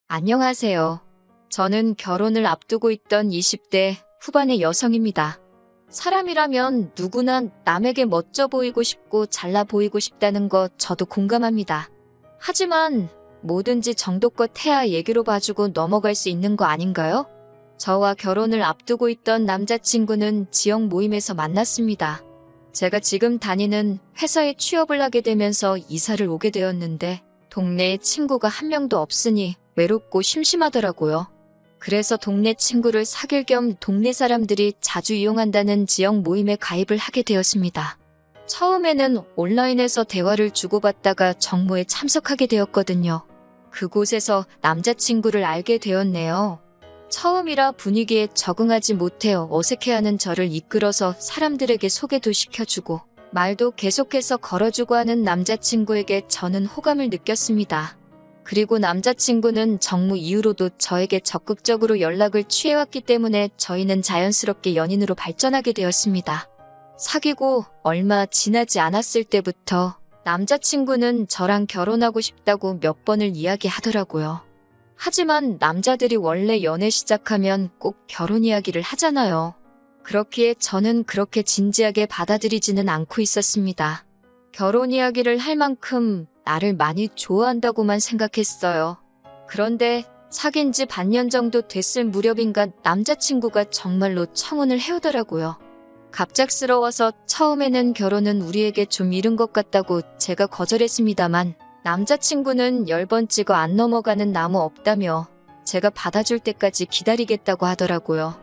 안녕하세요. 저는 결혼을 앞두고 있던 20대 후반의 여성입니다. 사람이라면 누구나 남에게 멋져 보이고 싶고 잘나 보이고 싶다는 거 저도 공감합니다. 하지만 뭐든지 정도껏 해야 얘기로 봐주고 넘어갈 수 있는 거 아닌가요? 저와 결혼을 앞두고 있던 남자친구는 지역 모임에서 만났습니다. 제가 지금 다니는 회사에 취업을 하게 되면서 이사를 오게 되었는데 동네에 친구가 한 명도 없으니 외롭고 심심하더라고요. 그래서 동네 친구를 사귈 겸 동네 사람들이 자주 이용한다는 지역 모임에 가입을 하게 되었습니다. 처음에는 온라인에서 대화를 주고받다가 정모에 참석하게 되었거든요. 그곳에서 남자친구를 알게 되었네요. 처음이라 분위기에 적응하지 못해 어색해하는 저를 이끌어서 사람들에게 소개도 시켜주고 말도 계속해서 걸어주고 하는 남자친구에게 저는 호감을 느꼈습니다. 그리고 남자친구는 정모 이후로도 저에게 적극적으로 연락을 취해왔기 때문에 저희는 자연스럽게 연인으로 발전하게 되었습니다. 사귀고 얼마 지나지 않았을 때부터 남자친구는 저랑 결혼하고 싶다고 몇 번을 이야기하더라고요. 하지만 남자들이 원래 연애 시작하면 꼭 결혼 이야기를 하잖아요. 그렇기에 저는 그렇게 진지하게 받아들이지는 않고 있었습니다. 결혼 이야기를 할 만큼 나를 많이 좋아한다고만 생각했어요. 그런데 사귄 지 반년 정도 됐을 무렵인가 남자친구가 정말로 청혼을 해오더라고요. 갑작스러워서 처음에는 결혼은 우리에게 좀 이른 것 같다고 제가 거절했습니다만 남자친구는 10번 찍어 안 넘어가는 나무 없다며 제가 받아줄 때까지 기다리겠다고 하더라고요.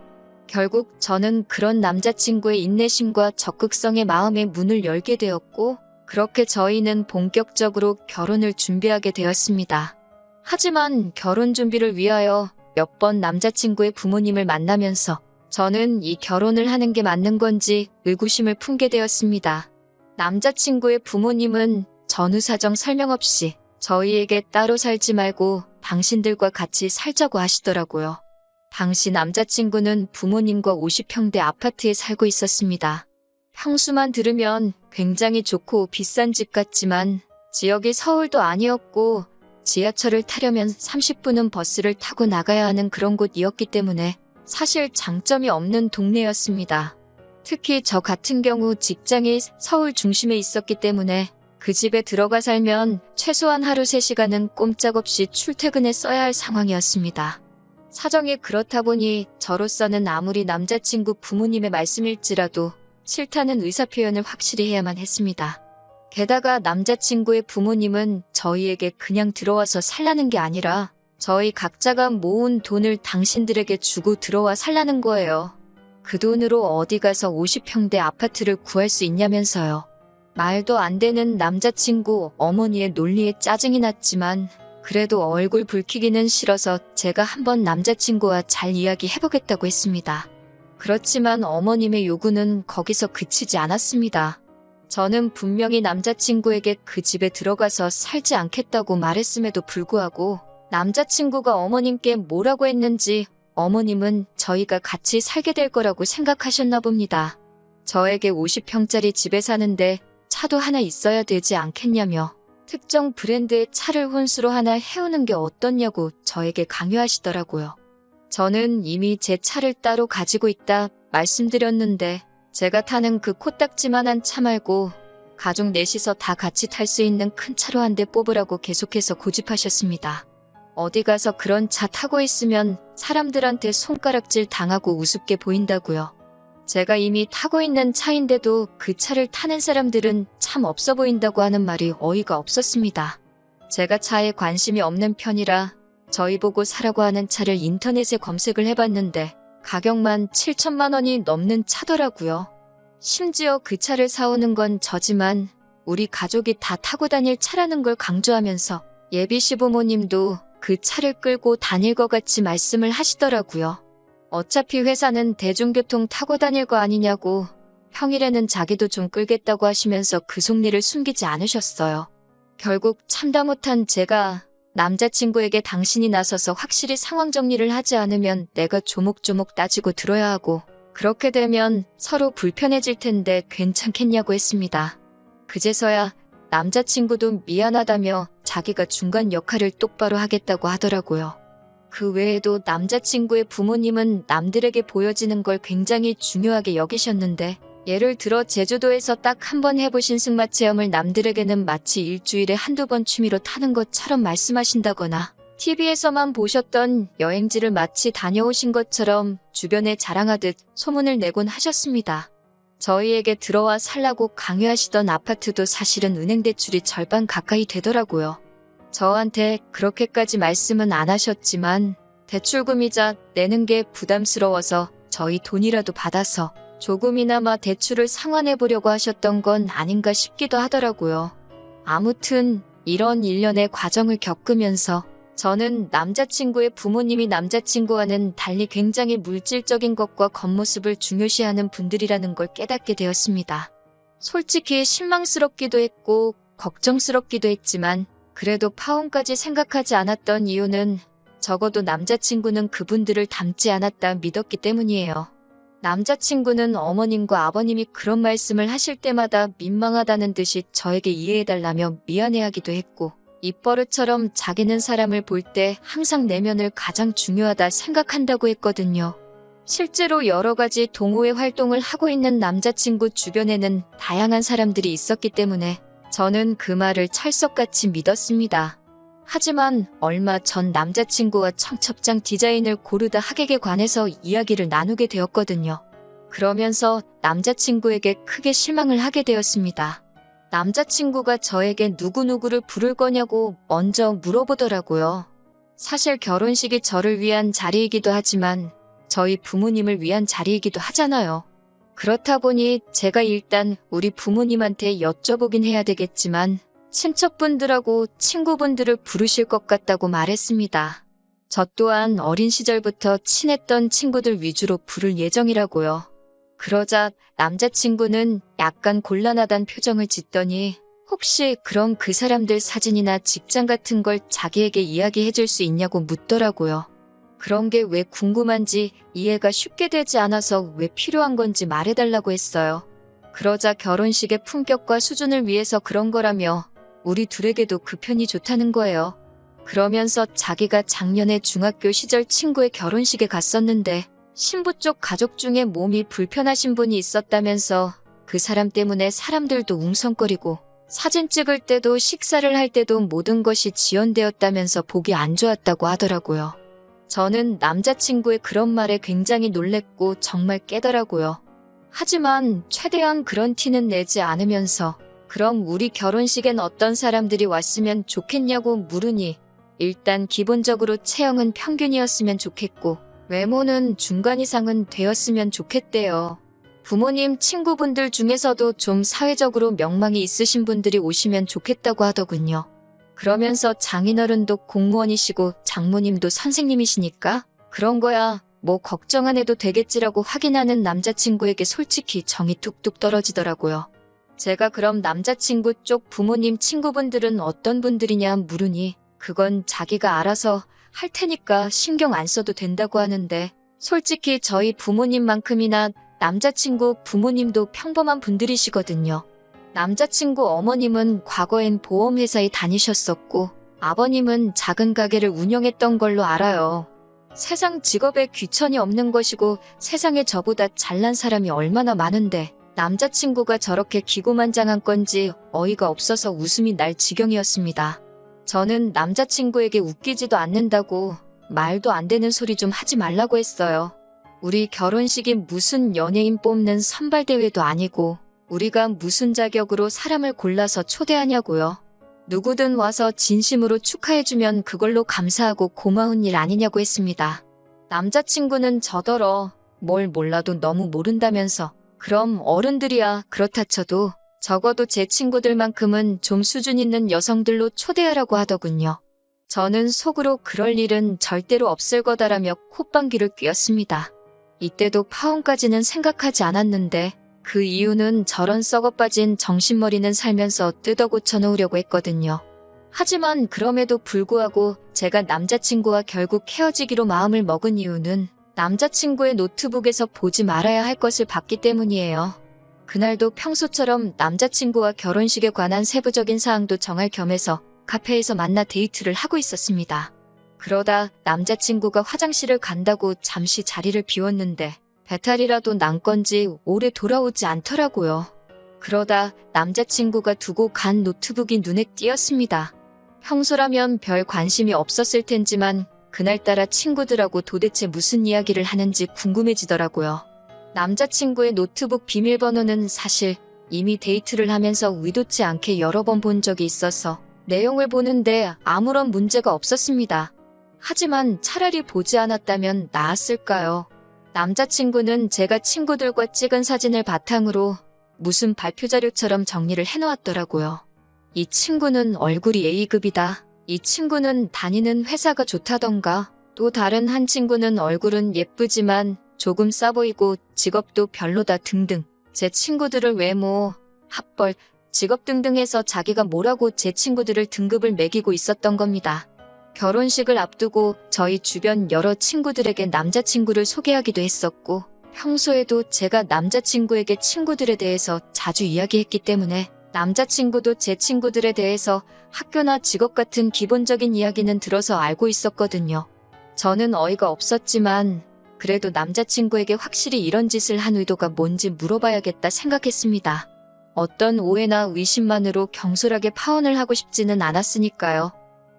결국 저는 그런 남자친구의 인내심과 적극성의 마음에 문을 열게 되었고 그렇게 저희는 본격적으로 결혼을 준비하게 되었습니다. 하지만 결혼 준비를 위하여 몇 번 남자친구의 부모님을 만나면서 저는 이 결혼을 하는 게 맞는 건지 의구심을 품게 되었습니다. 남자친구의 부모님은 전후 사정 설명 없이 저희에게 따로 살지 말고 당신들과 같이 살자고 하시더라고요. 당시 남자친구는 부모님과 50평대 아파트에 살고 있었습니다. 평수만 들으면 굉장히 좋고 비싼 집 같지만 지역이 서울도 아니었고 지하철을 타려면 30분은 버스를 타고 나가야 하는 그런 곳이었기 때문에 사실 장점이 없는 동네였습니다. 특히 저 같은 경우 직장이 서울 중심에 있었기 때문에 그 집에 들어가 살면 최소한 하루 3시간은 꼼짝없이 출퇴근에 써야 할 상황이었습니다. 사정이 그렇다 보니 저로서는 아무리 남자친구 부모님의 말씀일지라도 싫다는 의사표현을 확실히 해야만 했습니다. 게다가 남자친구의 부모님은 저희에게 그냥 들어와서 살라는 게 아니라 저희 각자가 모은 돈을 당신들에게 주고 들어와 살라는 거예요. 그 돈으로 어디 가서 50평대 아파트를 구할 수 있냐면서요. 말도 안 되는 남자친구 어머니의 논리에 짜증이 났지만 그래도 얼굴 붉히기는 싫어서 제가 한번 남자친구와 잘 이야기해보겠다고 했습니다. 그렇지만 어머님의 요구는 거기서 그치지 않았습니다. 저는 분명히 남자친구에게 그 집에 들어가서 살지 않겠다고 말했음에도 불구하고 남자친구가 어머님께 뭐라고 했는지 어머님은 저희가 같이 살게 될 거라고 생각하셨나 봅니다. 저에게 50평짜리 집에 사는데 차도 하나 있어야 되지 않겠냐며 특정 브랜드의 차를 혼수로 하나 해오는 게 어떻냐고 저에게 강요하시더라고요. 저는 이미 제 차를 따로 가지고 있다 말씀드렸는데 제가 타는 그 코딱지만한 차 말고 가족 넷이서 다 같이 탈 수 있는 큰 차로 한 대 뽑으라고 계속해서 고집하셨습니다. 어디 가서 그런 차 타고 있으면 사람들한테 손가락질 당하고 우습게 보인다고요. 제가 이미 타고 있는 차인데도 그 차를 타는 사람들은 참 없어 보인다고 하는 말이 어이가 없었습니다. 제가 차에 관심이 없는 편이라 저희 보고 사라고 하는 차를 인터넷에 검색을 해봤는데 가격만 7천만 원이 넘는 차더라고요. 심지어 그 차를 사오는 건 저지만 우리 가족이 다 타고 다닐 차라는 걸 강조하면서 예비 시부모님도 그 차를 끌고 다닐 것 같이 말씀을 하시더라고요. 어차피 회사는 대중교통 타고 다닐 거 아니냐고 평일에는 자기도 좀 끌겠다고 하시면서 그 속내를 숨기지 않으셨어요. 결국 참다 못한 제가 남자친구에게 당신이 나서서 확실히 상황 정리를 하지 않으면 내가 조목조목 따지고 들어야 하고 그렇게 되면 서로 불편해질 텐데 괜찮겠냐고 했습니다. 그제서야 남자친구도 미안하다며 자기가 중간 역할을 똑바로 하겠다고 하더라고요. 그 외에도 남자친구의 부모님은 남들에게 보여지는 걸 굉장히 중요하게 여기셨는데, 예를 들어 제주도에서 딱 한 번 해보신 승마 체험을 남들에게는 마치 일주일에 한두 번 취미로 타는 것처럼 말씀하신다거나, TV에서만 보셨던 여행지를 마치 다녀오신 것처럼 주변에 자랑하듯 소문을 내곤 하셨습니다. 저희에게 들어와 살라고 강요하시던 아파트도 사실은 은행 대출이 절반 가까이 되더라고요. 저한테 그렇게까지 말씀은 안 하셨지만 대출금이자 내는 게 부담스러워서 저희 돈이라도 받아서 조금이나마 대출을 상환해 보려고 하셨던 건 아닌가 싶기도 하더라고요. 아무튼 이런 일련의 과정을 겪으면서 저는 남자친구의 부모님이 남자친구와는 달리 굉장히 물질적인 것과 겉모습을 중요시하는 분들이라는 걸 깨닫게 되었습니다. 솔직히 실망스럽기도 했고 걱정스럽기도 했지만 그래도 파혼까지 생각하지 않았던 이유는 적어도 남자친구는 그분들을 닮지 않았다 믿었기 때문이에요. 남자친구는 어머님과 아버님이 그런 말씀을 하실 때마다 민망하다는 듯이 저에게 이해해달라며 미안해하기도 했고, 입버릇처럼 자기는 사람을 볼 때 항상 내면을 가장 중요하다 생각한다고 했거든요. 실제로 여러 가지 동호회 활동을 하고 있는 남자친구 주변에는 다양한 사람들이 있었기 때문에 저는 그 말을 찰석같이 믿었습니다. 하지만 얼마 전 남자친구와 청첩장 디자인을 고르다 하객에 관해서 이야기를 나누게 되었거든요. 그러면서 남자친구에게 크게 실망을 하게 되었습니다. 남자친구가 저에게 누구누구를 부를 거냐고 먼저 물어보더라고요. 사실 결혼식이 저를 위한 자리이기도 하지만 저희 부모님을 위한 자리이기도 하잖아요. 그렇다 보니 제가 일단 우리 부모님한테 여쭤보긴 해야 되겠지만 친척분들하고 친구분들을 부르실 것 같다고 말했습니다. 저 또한 어린 시절부터 친했던 친구들 위주로 부를 예정이라고요. 그러자 남자친구는 약간 곤란하단 표정을 짓더니 혹시 그럼 그 사람들 사진이나 직장 같은 걸 자기에게 이야기해 줄 수 있냐고 묻더라고요. 그런 게 왜 궁금한지 이해가 쉽게 되지 않아서 왜 필요한 건지 말해달라고 했어요. 그러자 결혼식의 품격과 수준을 위해서 그런 거라며 우리 둘에게도 그 편이 좋다는 거예요. 그러면서 자기가 작년에 중학교 시절 친구의 결혼식에 갔었는데 신부 쪽 가족 중에 몸이 불편하신 분이 있었다면서 그 사람 때문에 사람들도 웅성거리고 사진 찍을 때도 식사를 할 때도 모든 것이 지연되었다면서 보기 안 좋았다고 하더라고요. 저는 남자친구의 그런 말에 굉장히 놀랬고 정말 깨더라고요. 하지만 최대한 그런 티는 내지 않으면서 그럼 우리 결혼식엔 어떤 사람들이 왔으면 좋겠냐고 물으니 일단 기본적으로 체형은 평균이었으면 좋겠고 외모는 중간 이상은 되었으면 좋겠대요. 부모님 친구분들 중에서도 좀 사회적으로 명망이 있으신 분들이 오시면 좋겠다고 하더군요. 그러면서 장인어른도 공무원이시고 장모님도 선생님이시니까 그런 거야 뭐 걱정 안 해도 되겠지라고 확인하는 남자친구에게 솔직히 정이 뚝뚝 떨어지더라고요. 제가 그럼 남자친구 쪽 부모님 친구분들은 어떤 분들이냐 물으니 그건 자기가 알아서 할 테니까 신경 안 써도 된다고 하는데 솔직히 저희 부모님만큼이나 남자친구 부모님도 평범한 분들이시거든요. 남자친구 어머님은 과거엔 보험회사에 다니셨었고 아버님은 작은 가게를 운영했던 걸로 알아요. 세상 직업에 귀천이 없는 것이고 세상에 저보다 잘난 사람이 얼마나 많은데 남자친구가 저렇게 기고만장한 건지 어이가 없어서 웃음이 날 지경이었습니다. 저는 남자친구에게 웃기지도 않는다고 말도 안 되는 소리 좀 하지 말라고 했어요. 우리 결혼식이 무슨 연예인 뽑는 선발대회도 아니고 우리가 무슨 자격으로 사람을 골라서 초대하냐고요. 누구든 와서 진심으로 축하해주면 그걸로 감사하고 고마운 일 아니냐고 했습니다. 남자친구는 저더러 뭘 몰라도 너무 모른다면서 그럼 어른들이야 그렇다 쳐도 적어도 제 친구들만큼은 좀 수준 있는 여성들로 초대하라고 하더군요. 저는 속으로 그럴 일은 절대로 없을 거다라며 콧방귀를 뀌었습니다. 이때도 파혼까지는 생각하지 않았는데 그 이유는 저런 썩어빠진 정신머리는 살면서 뜯어 고쳐놓으려고 했거든요. 하지만 그럼에도 불구하고 제가 남자친구와 결국 헤어지기로 마음을 먹은 이유는 남자친구의 노트북에서 보지 말아야 할 것을 봤기 때문이에요. 그날도 평소처럼 남자친구와 결혼식에 관한 세부적인 사항도 정할 겸해서 카페에서 만나 데이트를 하고 있었습니다. 그러다 남자친구가 화장실을 간다고 잠시 자리를 비웠는데 배탈이라도 난 건지 오래 돌아오지 않더라고요. 그러다 남자친구가 두고 간 노트북이 눈에 띄었습니다. 평소라면 별 관심이 없었을 텐지만 그날따라 친구들하고 도대체 무슨 이야기를 하는지 궁금해지더라고요. 남자친구의 노트북 비밀번호는 사실 이미 데이트를 하면서 의도치 않게 여러 번 본 적이 있어서 내용을 보는데 아무런 문제가 없었습니다. 하지만 차라리 보지 않았다면 나았을까요? 남자친구는 제가 친구들과 찍은 사진을 바탕으로 무슨 발표 자료처럼 정리를 해놓았더라고요. 이 친구는 얼굴이 A급이다. 이 친구는 다니는 회사가 좋다던가. 또 다른 한 친구는 얼굴은 예쁘지만 조금 싸 보이고 직업도 별로다 등등. 제 친구들을 외모, 학벌, 직업 등등 해서 자기가 뭐라고 제 친구들을 등급을 매기고 있었던 겁니다. 결혼식을 앞두고 저희 주변 여러 친구들에게 남자친구를 소개하기도 했었고 평소에도 제가 남자친구에게 친구들에 대해서 자주 이야기했기 때문에 남자친구도 제 친구들에 대해서 학교나 직업 같은 기본적인 이야기는 들어서 알고 있었거든요. 저는 어이가 없었지만 그래도 남자친구에게 확실히 이런 짓을 한 의도가 뭔지 물어봐야겠다 생각했습니다. 어떤 오해나 의심만으로 경솔하게 파혼을 하고 싶지는 않았으니까요.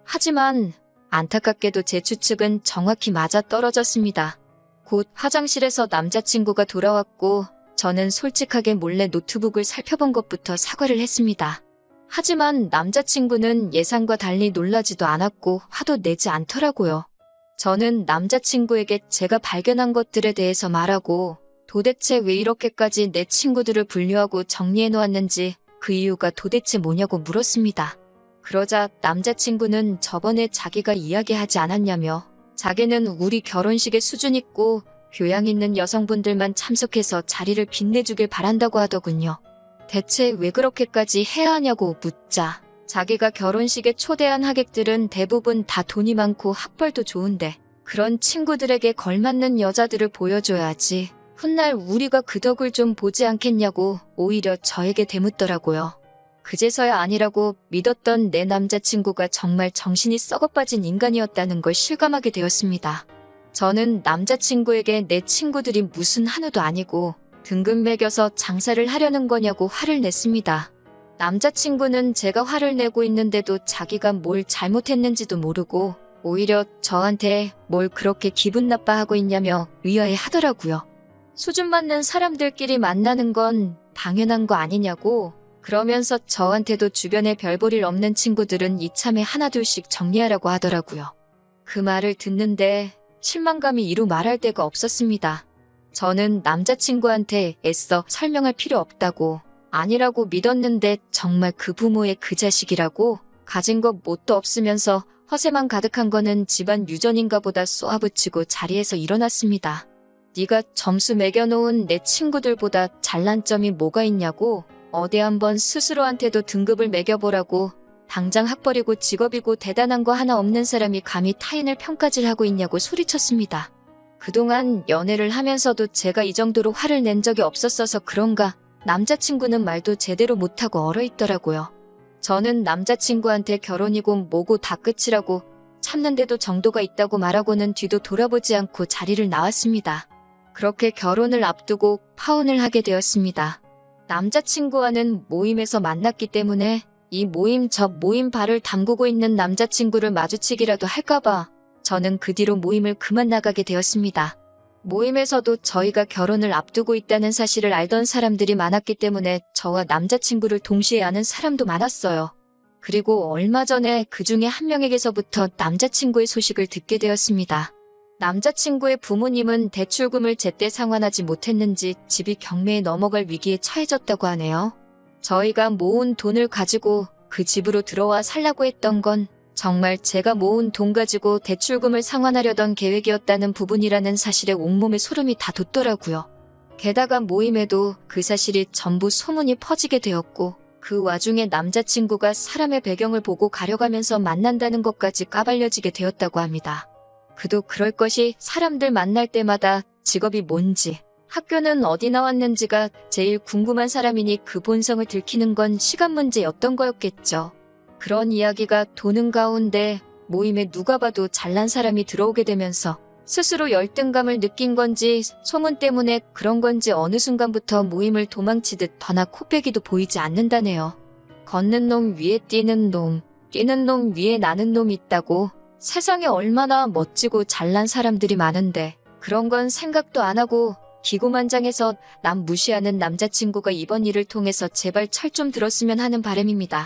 하지만 안타깝게도 제 추측은 정확히 맞아떨어졌습니다. 곧 화장실에서 남자친구가 돌아왔고 저는 솔직하게 몰래 노트북을 살펴본 것부터 사과를 했습니다. 하지만 남자친구는 예상과 달리 놀라지도 않았고 화도 내지 않더라고요. 저는 남자친구에게 제가 발견한 것들에 대해서 말하고 도대체 왜 이렇게까지 내 친구들을 분류하고 정리해놓았는지 그 이유가 도대체 뭐냐고 물었습니다. 그러자 남자친구는 저번에 자기가 이야기하지 않았냐며 자기는 우리 결혼식에 수준 있고 교양 있는 여성분들만 참석해서 자리를 빛내주길 바란다고 하더군요. 대체 왜 그렇게까지 해야 하냐고 묻자 자기가 결혼식에 초대한 하객들은 대부분 다 돈이 많고 학벌도 좋은데 그런 친구들에게 걸맞는 여자들을 보여줘야지 훗날 우리가 그 덕을 좀 보지 않겠냐고 오히려 저에게 대묻더라고요. 그제서야 아니라고 믿었던 내 남자친구가 정말 정신이 썩어빠진 인간이었다는 걸 실감하게 되었습니다. 저는 남자친구에게 내 친구들이 무슨 한우도 아니고 등급 매겨서 장사를 하려는 거냐고 화를 냈습니다. 남자친구는 제가 화를 내고 있는데도 자기가 뭘 잘못했는지도 모르고 오히려 저한테 뭘 그렇게 기분 나빠하고 있냐며 위화해 하더라고요. 수준 맞는 사람들끼리 만나는 건 당연한 거 아니냐고 그러면서 저한테도 주변에 별 볼 일 없는 친구들은 이참에 하나둘씩 정리하라고 하더라고요. 그 말을 듣는데 실망감이 이루 말할 데가 없었습니다. 저는 남자친구한테 애써 설명할 필요 없다고 아니라고 믿었는데 정말 그 부모의 그 자식이라고 가진 것 뭣도 없으면서 허세만 가득한 거는 집안 유전인가 보다 쏘아붙이고 자리에서 일어났습니다. 네가 점수 매겨놓은 내 친구들보다 잘난 점이 뭐가 있냐고 어디 한번 스스로한테도 등급을 매겨보라고 당장 학벌이고 직업이고 대단한 거 하나 없는 사람이 감히 타인을 평가질 하고 있냐고 소리쳤습니다. 그동안 연애를 하면서도 제가 이 정도로 화를 낸 적이 없었어서 그런가 남자친구는 말도 제대로 못하고 얼어있더라고요. 저는 남자친구한테 결혼이고 뭐고 다 끝이라고 참는데도 정도가 있다고 말하고는 뒤도 돌아보지 않고 자리를 나왔습니다. 그렇게 결혼을 앞두고 파혼을 하게 되었습니다. 남자친구와는 모임에서 만났기 때문에 이 모임 저 모임 발을 담그고 있는 남자친구를 마주치기라도 할까봐 저는 그 뒤로 모임을 그만 나가게 되었습니다. 모임에서도 저희가 결혼을 앞두고 있다는 사실을 알던 사람들이 많았기 때문에 저와 남자친구를 동시에 아는 사람도 많았어요. 그리고 얼마 전에 그 중에 한 명에게서부터 남자친구의 소식을 듣게 되었습니다. 남자친구의 부모님은 대출금을 제때 상환하지 못했는지 집이 경매에 넘어갈 위기에 처해졌다고 하네요. 저희가 모은 돈을 가지고 그 집으로 들어와 살라고 했던 건 정말 제가 모은 돈 가지고 대출금을 상환하려던 계획이었다는 부분이라는 사실에 온몸에 소름이 다 돋더라고요. 게다가 모임에도 그 사실이 전부 소문이 퍼지게 되었고 그 와중에 남자친구가 사람의 배경을 보고 가려가면서 만난다는 것까지 까발려지게 되었다고 합니다. 그도 그럴 것이 사람들 만날 때마다 직업이 뭔지, 학교는 어디 나왔는지가 제일 궁금한 사람이니 그 본성을 들키는 건 시간 문제였던 거였겠죠. 그런 이야기가 도는 가운데 모임에 누가 봐도 잘난 사람이 들어오게 되면서 스스로 열등감을 느낀 건지 소문 때문에 그런 건지 어느 순간부터 모임을 도망치듯 더나 코빼기도 보이지 않는다네요. 걷는 놈 위에 뛰는 놈, 뛰는 놈 위에 나는 놈이 있다고. 세상에 얼마나 멋지고 잘난 사람들이 많은데 그런 건 생각도 안 하고 기고만장해서 남 무시하는 남자친구가 이번 일을 통해서 제발 철 좀 들었으면 하는 바람입니다.